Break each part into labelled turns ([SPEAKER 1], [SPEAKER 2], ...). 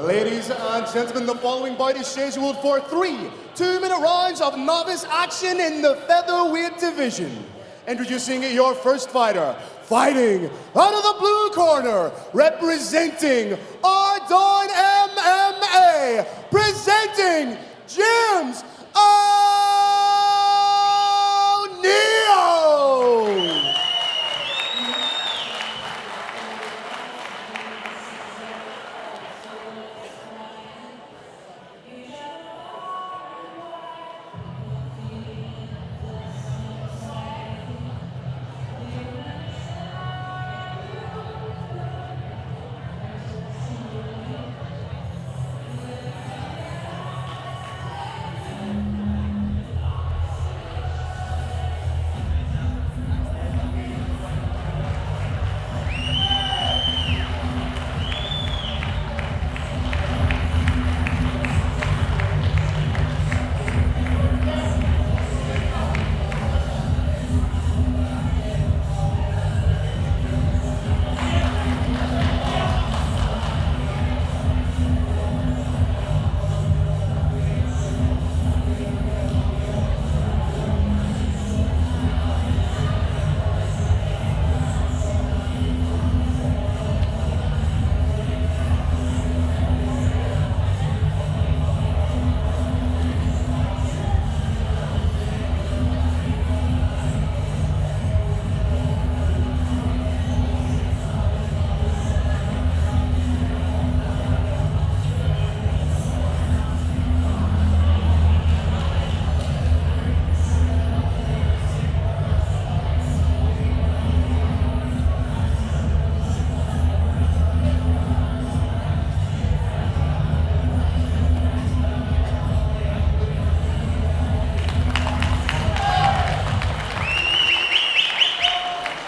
[SPEAKER 1] Ladies and gentlemen, the following bout is scheduled for 3 two-minute rounds of novice action in the featherweight division. Introducing your first fighter, fighting out of the blue corner, representing Ardon MMA, presenting James O'Neil.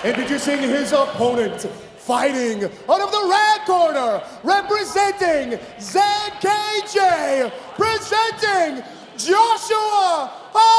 [SPEAKER 1] Introducing his opponent, fighting out of the red corner, representing ZKJ, presenting Joshua Hosgett.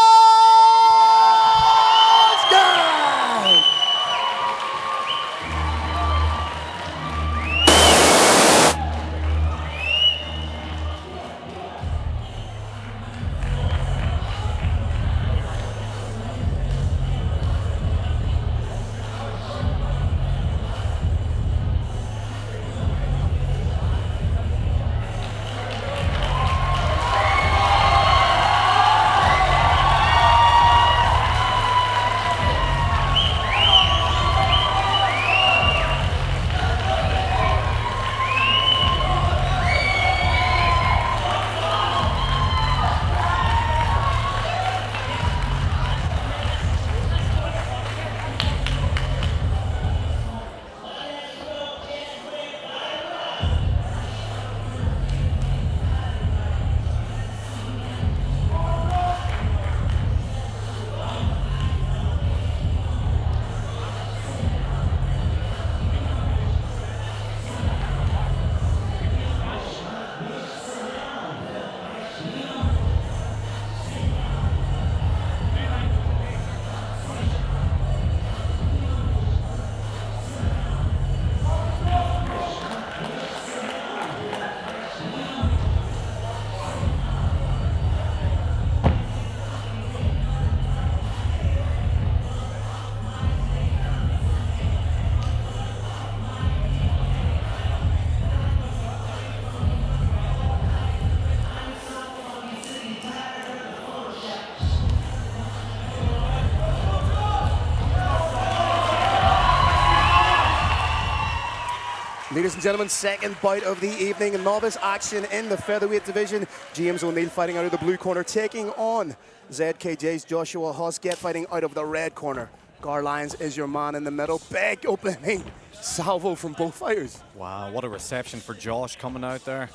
[SPEAKER 1] Ladies and gentlemen, second bout of the evening, novice action in the featherweight division. James O'Neil fighting out of the blue corner, taking on ZKJ's Joshua Hosgett fighting out of the red corner. Gar Lyons is your man in the middle. Big opening salvo from both fighters.
[SPEAKER 2] Wow, what a reception for Josh coming out there.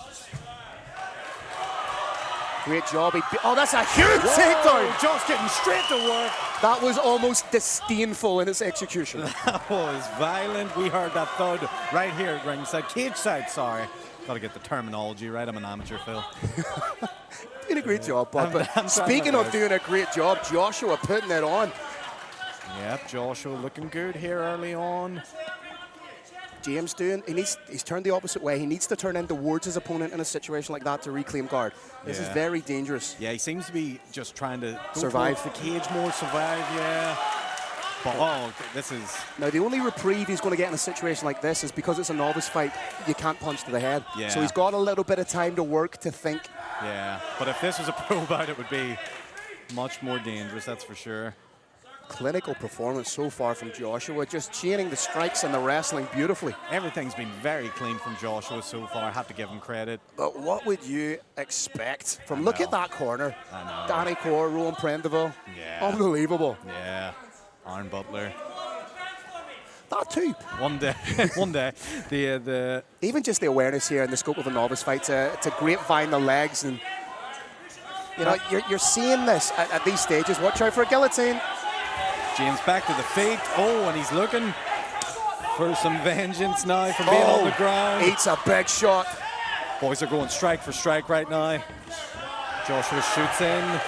[SPEAKER 1] Great job. Oh, that's a huge takedown.
[SPEAKER 2] Josh getting straight to work.
[SPEAKER 1] That was almost disdainful in its execution.
[SPEAKER 2] That was violent. We heard that thud right here at ringside. Cage side, sorry. Got to get the terminology right. I'm an amateur, Phil.
[SPEAKER 1] Doing a great job, bud. But speaking of doing a great job, Joshua putting it on.
[SPEAKER 2] Yep, Joshua looking good here early on.
[SPEAKER 1] James doing? He's turned the opposite way. He needs to turn in towards his opponent in a situation like that to reclaim guard. This is very dangerous.
[SPEAKER 2] Yeah, he seems to be just trying to
[SPEAKER 1] Survive
[SPEAKER 2] the cage more, survive, yeah. But, oh, this is...
[SPEAKER 1] Now, the only reprieve he's going to get in a situation like this is because it's a novice fight, you can't punch to the head.
[SPEAKER 2] Yeah.
[SPEAKER 1] So he's got a little bit of time to work, to think.
[SPEAKER 2] Yeah, but if this was a pro bout, it would be much more dangerous, that's for sure.
[SPEAKER 1] Clinical performance so far from Joshua, just chaining the strikes and the wrestling beautifully.
[SPEAKER 2] Everything's been very clean from Joshua so far. I have to give him credit.
[SPEAKER 1] But what would you expect from, look at that corner.
[SPEAKER 2] I know.
[SPEAKER 1] Danny Core, Rowan Prendeville.
[SPEAKER 2] Yeah.
[SPEAKER 1] Unbelievable.
[SPEAKER 2] Yeah. Aaron Butler.
[SPEAKER 1] That too.
[SPEAKER 2] One day. One day. The
[SPEAKER 1] Even just the awareness here in the scope of a novice fight to grapevine the legs. And, you know, you're seeing this at these stages. Watch out for a guillotine.
[SPEAKER 2] James back to the feet. Oh, and he's looking for some vengeance now from being on the ground.
[SPEAKER 1] Eats a big shot.
[SPEAKER 2] Boys are going strike for strike right now. Joshua shoots in,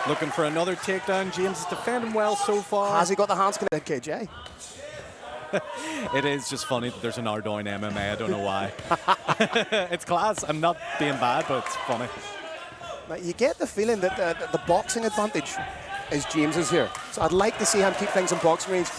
[SPEAKER 2] looking for another takedown. James is defending well so far.
[SPEAKER 1] Has he got the hands connected, KJ?
[SPEAKER 2] It is just funny that there's an Ardoin MMA. I don't know why. It's class. I'm not being bad, but it's funny.
[SPEAKER 1] Now, you get the feeling that the boxing advantage is James's here. So I'd like to see him keep things in boxing range.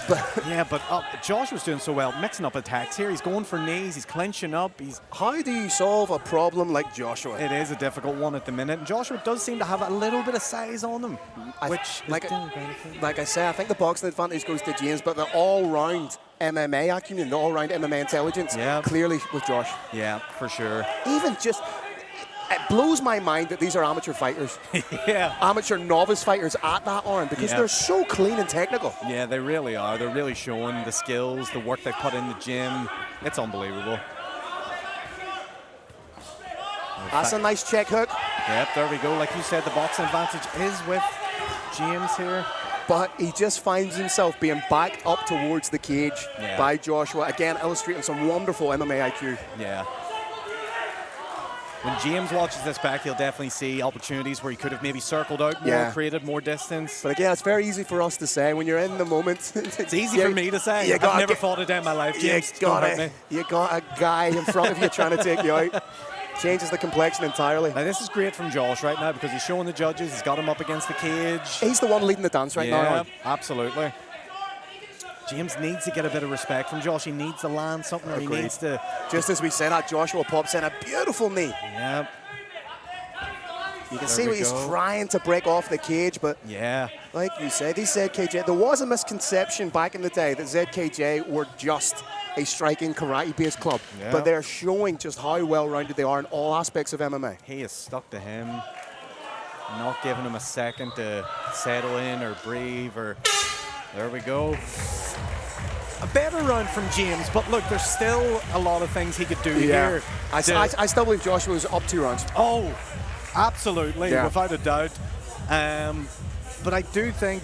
[SPEAKER 1] But
[SPEAKER 2] yeah, but Joshua's doing so well, mixing up attacks here. He's going for knees, he's clenching up.
[SPEAKER 1] How do you solve a problem like Joshua?
[SPEAKER 2] It is a difficult one at the minute. And Joshua does seem to have a little bit of size on him, which
[SPEAKER 1] like I say, I think the boxing advantage goes to James, but the all-round MMA acumen, the all-round MMA intelligence, clearly with Josh.
[SPEAKER 2] Yeah, for sure.
[SPEAKER 1] Even just... It blows my mind that these are amateur fighters.
[SPEAKER 2] Yeah.
[SPEAKER 1] Amateur novice fighters at that arm because they're so clean and technical.
[SPEAKER 2] Yeah, they really are. They're really showing the skills, the work they put in the gym. It's unbelievable.
[SPEAKER 1] That's a nice check hook.
[SPEAKER 2] Yep, there we go. Like you said, the boxing advantage is with James here.
[SPEAKER 1] But he just finds himself being backed up towards the cage by Joshua. Again, illustrating some wonderful MMA IQ.
[SPEAKER 2] Yeah. When James watches this back, he'll definitely see opportunities where he could have maybe circled out more, created more distance.
[SPEAKER 1] But again, it's very easy for us to say when you're in the moment.
[SPEAKER 2] It's easy for me to say. I've never fought a day in my life, James.
[SPEAKER 1] You got a guy in front of you trying to take you out. Changes the complexion entirely.
[SPEAKER 2] Now, this is great from Josh right now because he's showing the judges. He's got him up against the cage.
[SPEAKER 1] He's the one leading the dance right now.
[SPEAKER 2] Yeah, absolutely. James needs to get a bit of respect from Josh. He needs to land something. Or he needs to...
[SPEAKER 1] Just as we said that, Joshua pops in a beautiful knee.
[SPEAKER 2] Yeah.
[SPEAKER 1] You can see what he's trying to break off the cage, but like you said, these ZKJ, there was a misconception back in the day that ZKJ were just a striking karate-based club, but they're showing just how well-rounded they are in all aspects of MMA.
[SPEAKER 2] He is stuck to him, not giving him a second to settle in or breathe or... There we go. A better round from James, but look, there's still a lot of things he could do here.
[SPEAKER 1] I still believe Joshua was up 2 rounds.
[SPEAKER 2] Oh, absolutely, without a doubt. But I do think,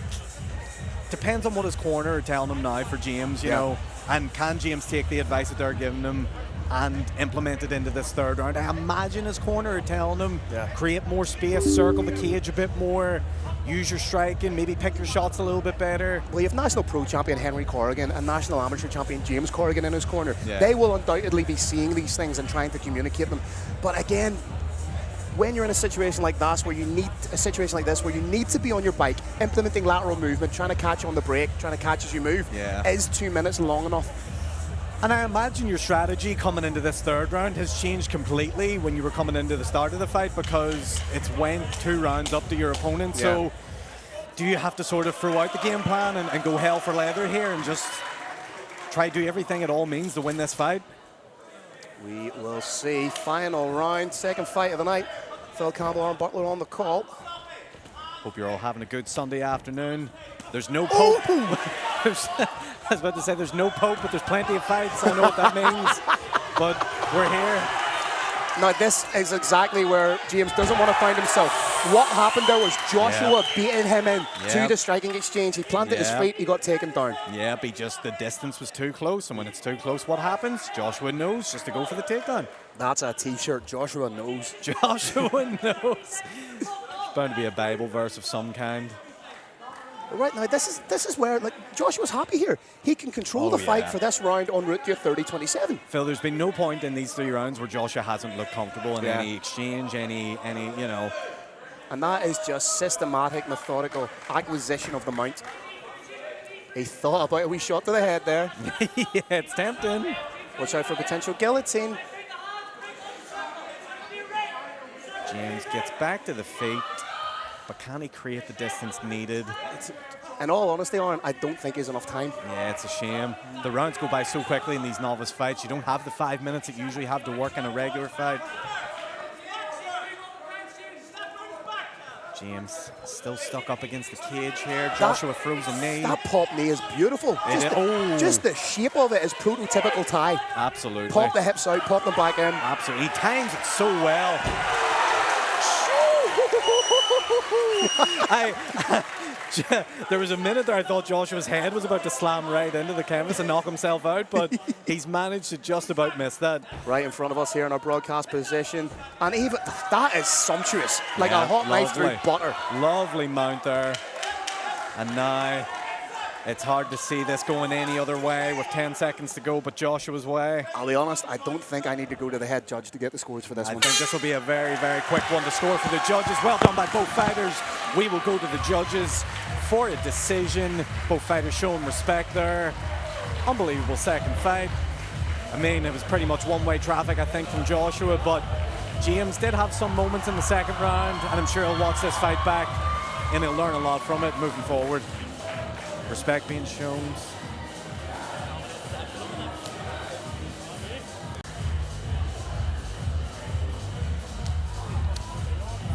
[SPEAKER 2] depends on what his corner are telling him now for James, you know, and can James take the advice that they're giving him and implement it into this third round? I imagine his corner are telling him, create more space, circle the cage a bit more, use your striking, maybe pick your shots a little bit better.
[SPEAKER 1] Well, you have national pro champion Henry Corrigan and national amateur champion James Corrigan in his corner. They will undoubtedly be seeing these things and trying to communicate them. But again, when you're in a situation like this where you need to be on your bike, implementing lateral movement, trying to catch on the break, trying to catch as you move, is 2 minutes long enough?
[SPEAKER 2] And I imagine your strategy coming into this third round has changed completely when you were coming into the start of the fight because it's went 2 rounds up to your opponent. So do you have to sort of throw out the game plan and go hell for leather here and just try to do everything it all means to win this fight?
[SPEAKER 1] We will see. Final round, second fight of the night. Phil Campbell and Butler on the call.
[SPEAKER 2] Hope you're all having a good Sunday afternoon. There's no Pope. I was about to say there's no Pope, but there's plenty of fights. I know what that means, but we're here.
[SPEAKER 1] Now, this is exactly where James doesn't want to find himself. What happened there was Joshua beating him in to the striking exchange. He planted his feet, he got taken down.
[SPEAKER 2] Yeah, but just the distance was too close, and when it's too close, what happens? Joshua knows just to go for the takedown.
[SPEAKER 1] That's a T-shirt. Joshua knows.
[SPEAKER 2] Joshua knows. It's bound to be a Bible verse of some kind.
[SPEAKER 3] Right now, this is where Joshua's happy here. He can control the fight for this round en route to a 30-27.
[SPEAKER 2] Phil, there's been no point in these 3 rounds where Joshua hasn't looked comfortable in any exchange, any you know.
[SPEAKER 3] And that is just systematic, methodical acquisition of the mount. He thought about a wee shot to the head there.
[SPEAKER 2] Yeah, it's tempting.
[SPEAKER 3] Watch out for potential guillotine.
[SPEAKER 2] James gets back to the feet, but can he create the distance needed?
[SPEAKER 3] In all honesty, Aaron, I don't think there's enough time.
[SPEAKER 2] Yeah, it's a shame. The rounds go by so quickly in these novice fights. You don't have the 5 minutes that you usually have to work in a regular fight. James still stuck up against the cage here. Joshua throws a knee.
[SPEAKER 3] That pop knee is beautiful. Just the shape of it is prototypical Thai.
[SPEAKER 2] Absolutely.
[SPEAKER 3] Pop the hips out, pop them back in.
[SPEAKER 2] Absolutely. He times it so well. There was a minute there I thought Joshua's head was about to slam right into the canvas and knock himself out, but he's managed to just about miss that.
[SPEAKER 3] Right in front of us here in our broadcast position. And even that is sumptuous. Like a hot knife through butter.
[SPEAKER 2] Lovely mount there. And now it's hard to see this going any other way with 10 seconds to go, but Joshua's way.
[SPEAKER 3] I'll be honest, I don't think I need to go to the head judge to get the scores for this one.
[SPEAKER 2] I think this will be a very, very quick one to score for the judges. Well done by both fighters. We will go to the judges for a decision. Both fighters showing respect there. Unbelievable second fight. I mean, it was pretty much one-way traffic, I think, from Joshua, but James did have some moments in the second round, and I'm sure he'll watch this fight back and he'll learn a lot from it moving forward. Respect being shown.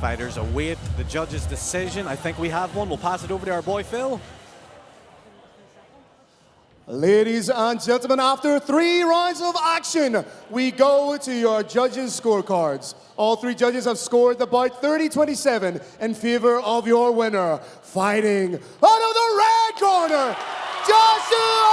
[SPEAKER 2] Fighters await the judge's decision. I think we have one. We'll pass it over to our boy Phil.
[SPEAKER 1] Ladies and gentlemen, after 3 rounds of action, we go to your judges' scorecards. All 3 judges have scored the bout 30-27 in favor of your winner. Fighting out of the red corner, Joshua